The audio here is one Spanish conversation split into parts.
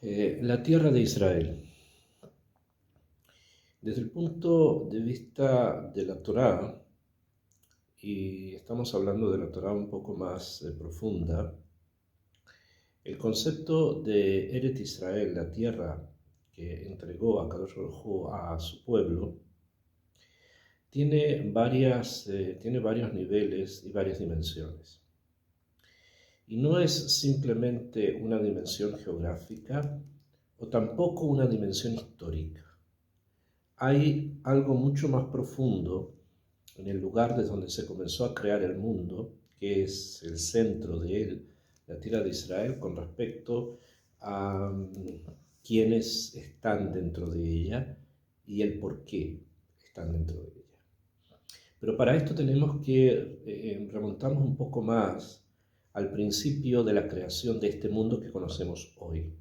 La tierra de Israel. Desde el punto de vista de la Torá, y estamos hablando de la Torá un poco más profunda, el concepto de Eret Israel, la tierra que entregó a Kadosh Baruj Hu a su pueblo, tiene varios niveles y varias dimensiones. Y no es simplemente una dimensión geográfica o tampoco una dimensión histórica. Hay algo mucho más profundo en el lugar desde donde se comenzó a crear el mundo, que es el centro de él, la tierra de Israel, con respecto a quienes están dentro de ella y el por qué están dentro de ella. Pero para esto tenemos que remontarnos un poco más al principio de la creación de este mundo que conocemos hoy.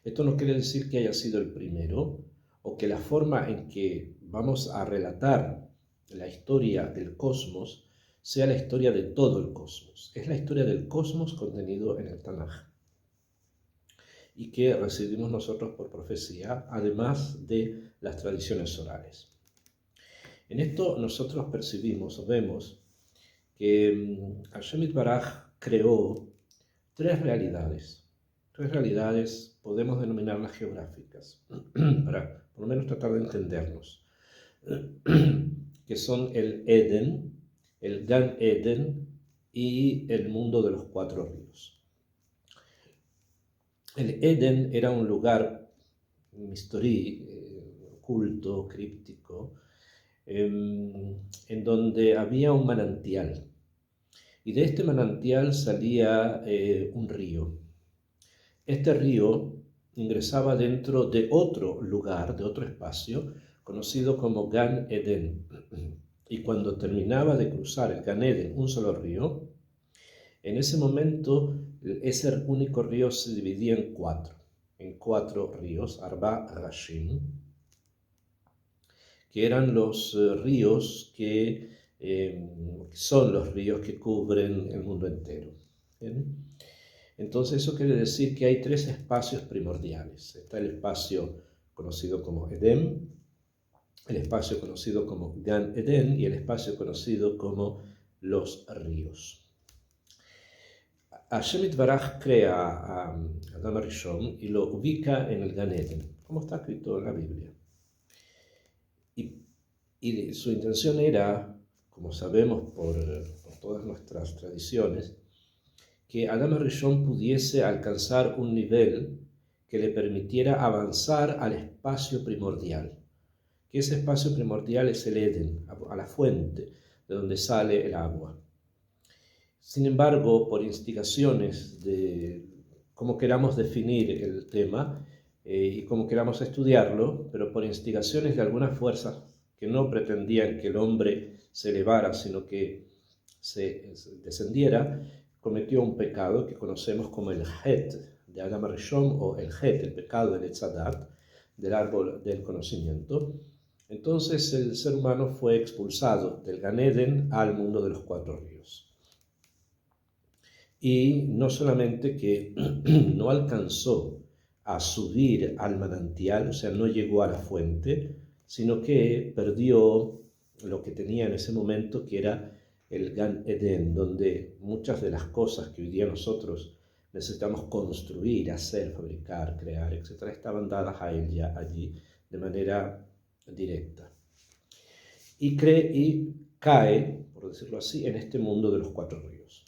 Esto no quiere decir que haya sido el primero, o que la forma en que vamos a relatar la historia del cosmos sea la historia de todo el cosmos. Es la historia del cosmos contenido en el Tanaj, y que recibimos nosotros por profecía, además de las tradiciones orales. En esto nosotros percibimos o vemos que Hashem Yitbaraj creó tres realidades podemos denominarlas geográficas, para por lo menos tratar de entendernos, que son el Eden, el Gan Eden y el mundo de los cuatro ríos. El Eden era un lugar mistorí, oculto, críptico, en donde había un manantial, y de este manantial salía un río. Este río ingresaba dentro de otro lugar, de otro espacio, conocido como Gan Eden. Y cuando terminaba de cruzar el Gan Eden, un solo río, en ese momento ese único río se dividía en cuatro ríos, Arba Rashim, que eran los ríos que son los ríos que cubren el mundo entero. ¿Bien? Entonces eso quiere decir que hay tres espacios primordiales. Está el espacio conocido como Edén, el espacio conocido como Gan Eden y el espacio conocido como los ríos. Hashem Yitbaraj crea a Adam Rishon y lo ubica en el Gan Eden, como está escrito en la Biblia. Y su intención era, como sabemos por todas nuestras tradiciones, que Adam Rishon pudiese alcanzar un nivel que le permitiera avanzar al espacio primordial. Que ese espacio primordial es el Eden, a la fuente de donde sale el agua. Sin embargo, por instigaciones de cómo queramos definir el tema y cómo queramos estudiarlo, pero por instigaciones de algunas fuerzas que no pretendían que el hombre se elevara, sino que se descendiera, cometió un pecado que conocemos como el Het de Adam Rishon, o el Het, el pecado del Etzadat, del árbol del conocimiento. Entonces el ser humano fue expulsado del Gan Eden al mundo de los cuatro ríos. Y no solamente que no alcanzó a subir al manantial, o sea, no llegó a la fuente, sino que perdió lo que tenía en ese momento, que era el Gan Eden, donde muchas de las cosas que hoy día nosotros necesitamos construir, hacer, fabricar, crear, etc., estaban dadas a él ya allí de manera directa. Y cae, por decirlo así, en este mundo de los cuatro ríos.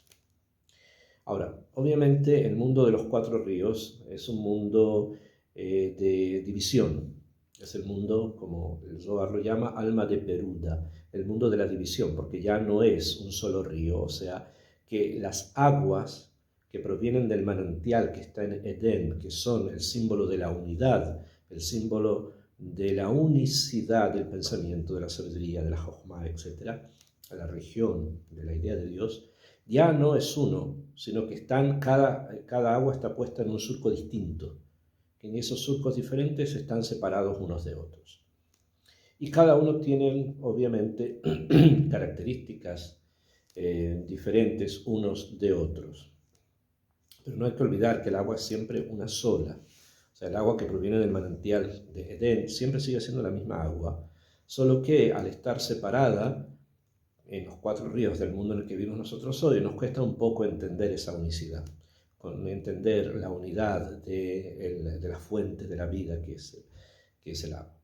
Ahora, obviamente el mundo de los cuatro ríos es un mundo de división. Es el mundo, como el Zohar lo llama, alma de Peruda, el mundo de la división, porque ya no es un solo río, o sea, que las aguas que provienen del manantial que está en Edén, que son el símbolo de la unidad, el símbolo de la unicidad del pensamiento, de la sabiduría, de la Jochma, etc., a la región de la idea de Dios, ya no es uno, sino que cada agua está puesta en un surco distinto, que en esos surcos diferentes están separados unos de otros. Y cada uno tiene, obviamente, características diferentes unos de otros. Pero no hay que olvidar que el agua es siempre una sola. O sea, el agua que proviene del manantial de Edén siempre sigue siendo la misma agua, solo que al estar separada en los 4 ríos del mundo en el que vivimos nosotros hoy, nos cuesta un poco entender esa unicidad, entender la unidad de la fuente de la vida que es el agua.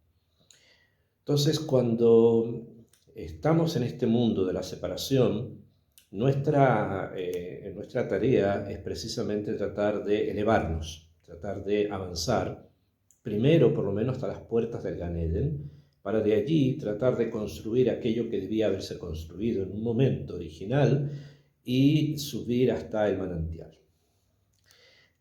Entonces, cuando estamos en este mundo de la separación, nuestra tarea es precisamente tratar de elevarnos, tratar de avanzar, primero por lo menos hasta las puertas del Gan Eden, para de allí tratar de construir aquello que debía haberse construido en un momento original y subir hasta el manantial.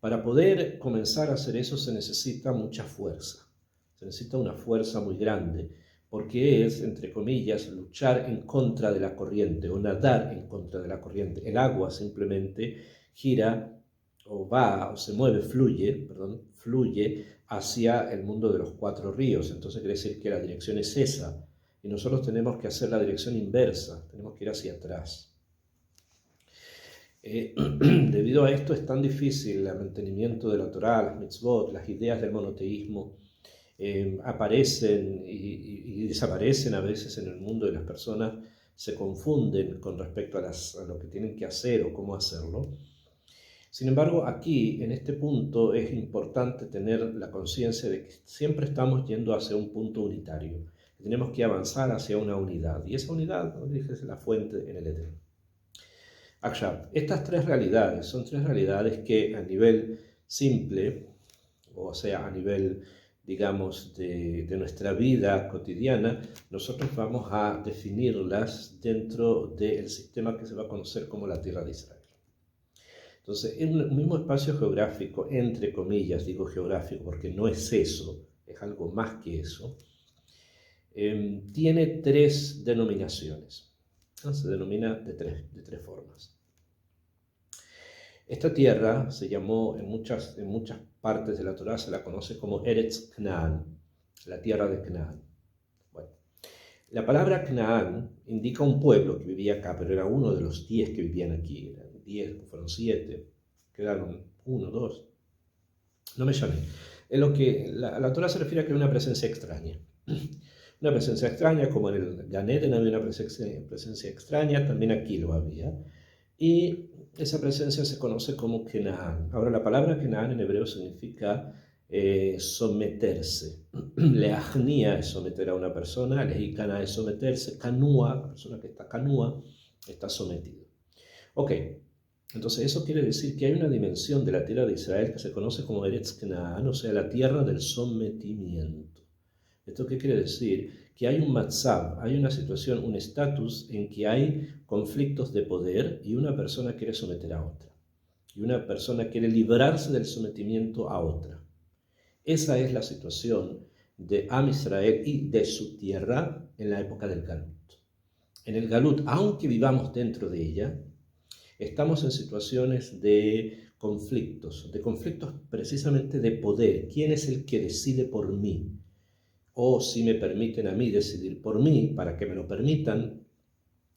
Para poder comenzar a hacer eso se necesita mucha fuerza, se necesita una fuerza muy grande, porque es, entre comillas, luchar en contra de la corriente o nadar en contra de la corriente. El agua simplemente gira o va o se mueve, fluye hacia el mundo de los 4 ríos. Entonces quiere decir que la dirección es esa y nosotros tenemos que hacer la dirección inversa, tenemos que ir hacia atrás. Debido a esto es tan difícil el mantenimiento de la Torá, las mitzvot, las ideas del monoteísmo, aparecen y desaparecen a veces en el mundo y las personas se confunden con respecto a lo que tienen que hacer o cómo hacerlo. Sin embargo, aquí, en este punto, es importante tener la conciencia de que siempre estamos yendo hacia un punto unitario. Tenemos que avanzar hacia una unidad. Y esa unidad, como dije, es la fuente en el Edén. Estas 3 realidades son 3 realidades que a nivel simple, o sea, a nivel, digamos, de nuestra vida cotidiana, nosotros vamos a definirlas dentro del sistema que se va a conocer como la Tierra de Israel. Entonces, en un mismo espacio geográfico, entre comillas, digo geográfico porque no es eso, es algo más que eso, tiene 3 denominaciones. Se denomina de tres formas. Esta tierra se llamó, en muchas partes de la Torá se la conoce como Eretz Canaán, la tierra de Canaán. Bueno, la palabra Canaán indica un pueblo que vivía acá, pero era uno de los 10 que vivían aquí. Eran 10, fueron 7, quedaron 1, 2. No me llamé. En lo que la Torá se refiere a que hay una presencia extraña. Una presencia extraña, como en el Gan Eden había una presencia extraña, también aquí lo había. Y esa presencia se conoce como Canaán. Ahora, la palabra Canaán en hebreo significa someterse. Leachnia es someter a una persona, lehikana es someterse, canúa, la persona que está canúa, está sometido. Ok, entonces eso quiere decir que hay una dimensión de la tierra de Israel que se conoce como Eretz Canaán, o sea, la tierra del sometimiento. ¿Esto qué quiere decir? Que hay un matzab, hay una situación, un estatus en que hay conflictos de poder y una persona quiere someter a otra. Y una persona quiere librarse del sometimiento a otra. Esa es la situación de Am Israel y de su tierra en la época del Galut. En el Galut, aunque vivamos dentro de ella, estamos en situaciones de conflictos precisamente de poder. ¿Quién es el que decide por mí? O si me permiten a mí decidir por mí, para que me lo permitan,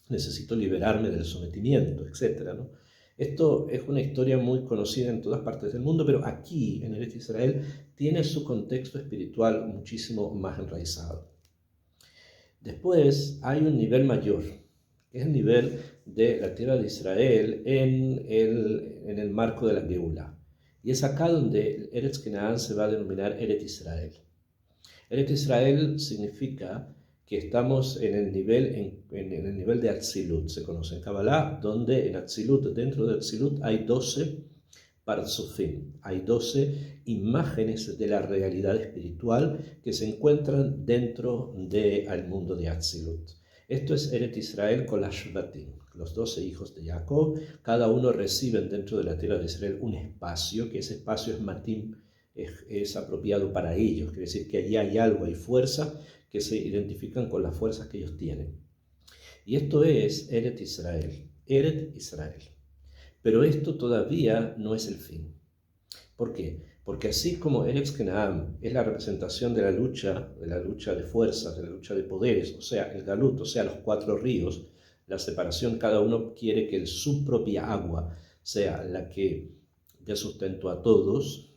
necesito liberarme del sometimiento, etc., ¿no? Esto es una historia muy conocida en todas partes del mundo, pero aquí, en Eretz Israel, tiene su contexto espiritual muchísimo más enraizado. Después hay un nivel mayor, que es el nivel de la tierra de Israel en el marco de la Geula. Y es acá donde Eretz Canaán se va a denominar Eretz Israel. Eretz Israel significa que estamos en el nivel de Atzilut, se conoce en Kabbalah, donde en Atzilut, dentro de Atzilut, hay 12 parzufim, hay 12 imágenes de la realidad espiritual que se encuentran dentro del mundo de Atzilut. Esto es Eretz Israel con las Shvatim, los 12 hijos de Jacob, cada uno reciben dentro de la tierra de Israel un espacio, que ese espacio es matim, es apropiado para ellos, quiere decir que allí hay algo, hay fuerza que se identifican con las fuerzas que ellos tienen. Y esto es Eretz Israel, Eretz Israel. Pero esto todavía no es el fin. ¿Por qué? Porque así como Eretz Canaán es la representación de la lucha de fuerzas, de la lucha de poderes, o sea, el Galut, o sea, los 4 ríos, la separación, cada uno quiere que su propia agua sea la que dé sustento a todos.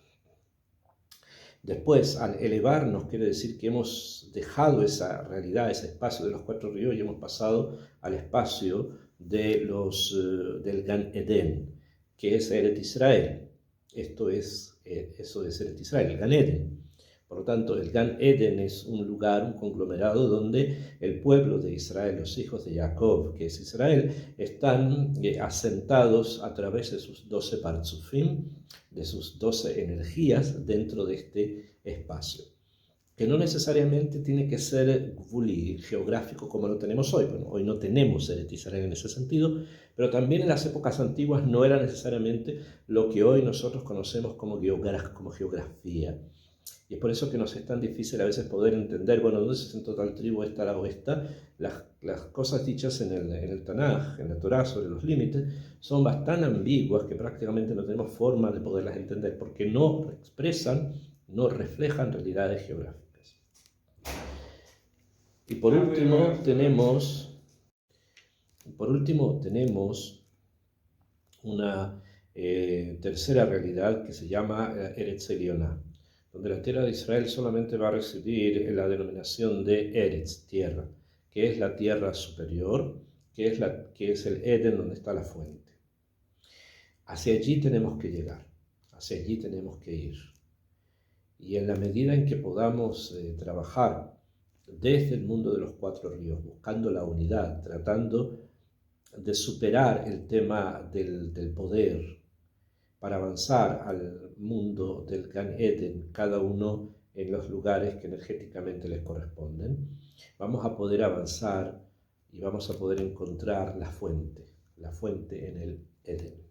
Después, al elevarnos, quiere decir que hemos dejado esa realidad, ese espacio de los 4 ríos y hemos pasado al espacio del Gan Eden, que es Eret Israel. Eso es Eret Israel, el Gan Eden. Por lo tanto, el Gan Eden es un lugar, un conglomerado donde el pueblo de Israel, los hijos de Jacob, que es Israel, están asentados a través de sus 12 parzufim, de sus 12 energías dentro de este espacio, que no necesariamente tiene que ser gvuli, geográfico como lo tenemos hoy. Bueno, hoy no tenemos Eret Israel en ese sentido, pero también en las épocas antiguas no era necesariamente lo que hoy nosotros conocemos como geografía. Y es por eso que nos es tan difícil a veces poder entender, bueno, ¿dónde se sentó tal tribu, esta o esta? Las cosas dichas en el Tanaj, en la Torá, sobre los límites, son bastante ambiguas que prácticamente no tenemos forma de poderlas entender, porque no expresan, no reflejan realidades geográficas. Y por último tenemos una tercera realidad que se llama Eretz Elioná, donde la tierra de Israel solamente va a recibir la denominación de Eretz, tierra, que es la tierra superior, que es el Eden donde está la fuente. Hacia allí tenemos que llegar, hacia allí tenemos que ir. Y en la medida en que podamos trabajar desde el mundo de los 4 ríos, buscando la unidad, tratando de superar el tema del poder, para avanzar al mundo del Gan Eden, cada uno en los lugares que energéticamente les corresponden, vamos a poder avanzar y vamos a poder encontrar la fuente en el Eden.